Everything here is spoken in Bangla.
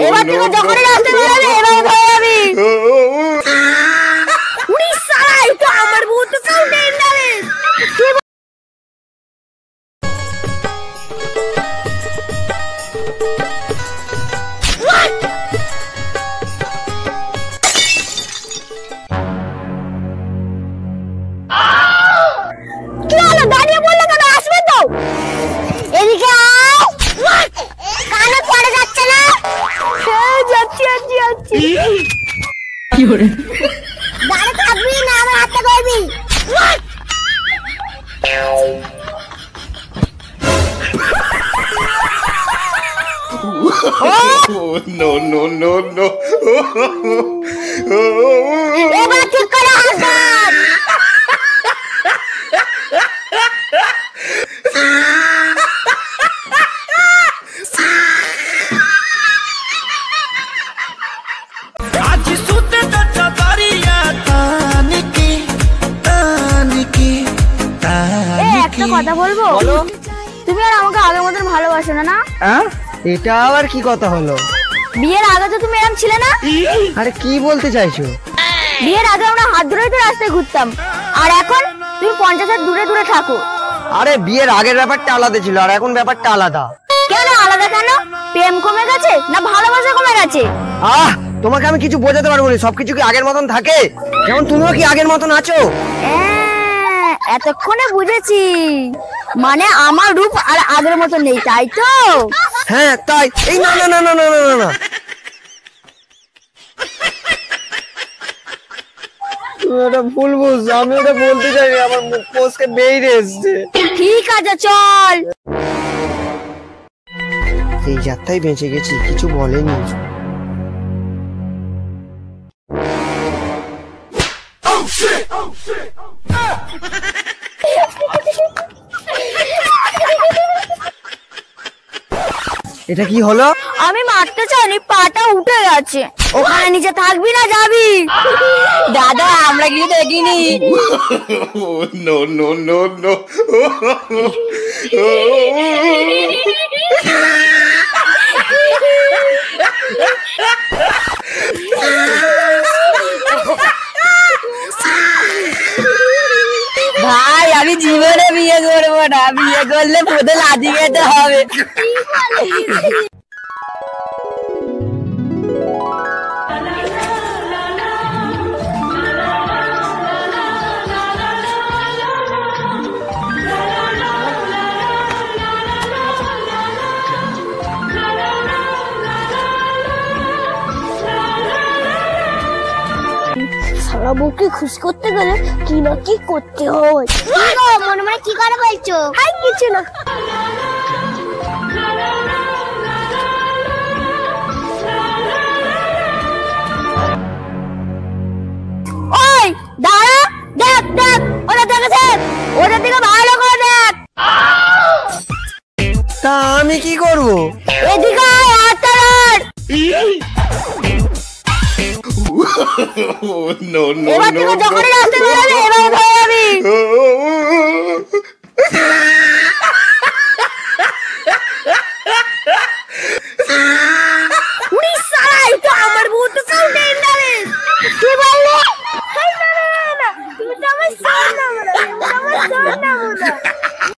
এবার থেকে যখনই রাস্তায় বেরোবে এভাবে ভয় যাবি। উনি সারা এটা আমার বউ তো কেউ ডেঞ্জারাস। কি হলো দাঁড়িয়ে বললে কেন? আসবে তো এদিকে আয়। কানে পড়ে যাচ্ছে না? হ্যাঁ যাচ্ছি যাচ্ছি যাচ্ছি। কি হলো? দাঁড়িয়ে থাকবি না আমার হাতে করবি। No, no, no, no. এবার ঠিক করে হাত। একটা কথা বলবো? তুমি আর আমাকে আগের মতন ভালোবাসো না? না এটা আবার কি কথা হলো? বিয়ের আগে তো তুমি এরকম ছিলে না। আরে কি বলতে চাইছো? বিয়ের আগে আমরা হাত ধরেই তো রাস্তায় ঘুরতাম, আর এখন তুমি 50 হাত দূরে দূরে থাকো। আরে বিয়ের আগের ব্যাপারটা আলাদা ছিল, আর এখন ব্যাপারটা আলাদা। কেন আলাদা কেন? প্রেম কমে গেছে না ভালোবাসা কমে গেছে? তোমাকে আমি কিছু বোঝাতে পারবো না। সবকিছু কি আগের মতন থাকে? যেমন তুমিও কি আগের মতন আছো? এতক্ষণে বুঝেছি, মানে আমার রূপ আর আগের মতো নেই, তাই তো? হ্যাঁ তাই। এই না না না না না না না, ওটা ভুল বুঝছো। আমি ওটা বলতে চাইনি, আমার মুখ ফসকে বেরিয়ে এসেছে। ঠিক আছে চল। এই যাত্রায় বেঁচে গেছি, কিছু বলেনি। এটা কি হলো? আমি মারতে চাইনি, পাটা উঠে গেছে। ওখানে নিচে থাকবি না যাবি? দাদা আমরা গিয়ে দেখিনি। No, no, no, no. ভাই আমি জীবনে বিয়ে করবো না, বিয়ে করলে পথে লাথি খেতে হবে। সারা বউকে খুশি করতে গেলে কি না কি করতে হয়। মনে মনে কি করে বলছো? হাই কিছু না। ওই দাঁড়া, দেখ দেখ ওটা দেখেছে, ওটা দিকে ভালো করে দেখ। তা আমি কি করবো? এদিকে হাত ধর। No, no, এবার থেকে যখনই রাস্তায় বেরোবে এভাবে ভয় যাবি।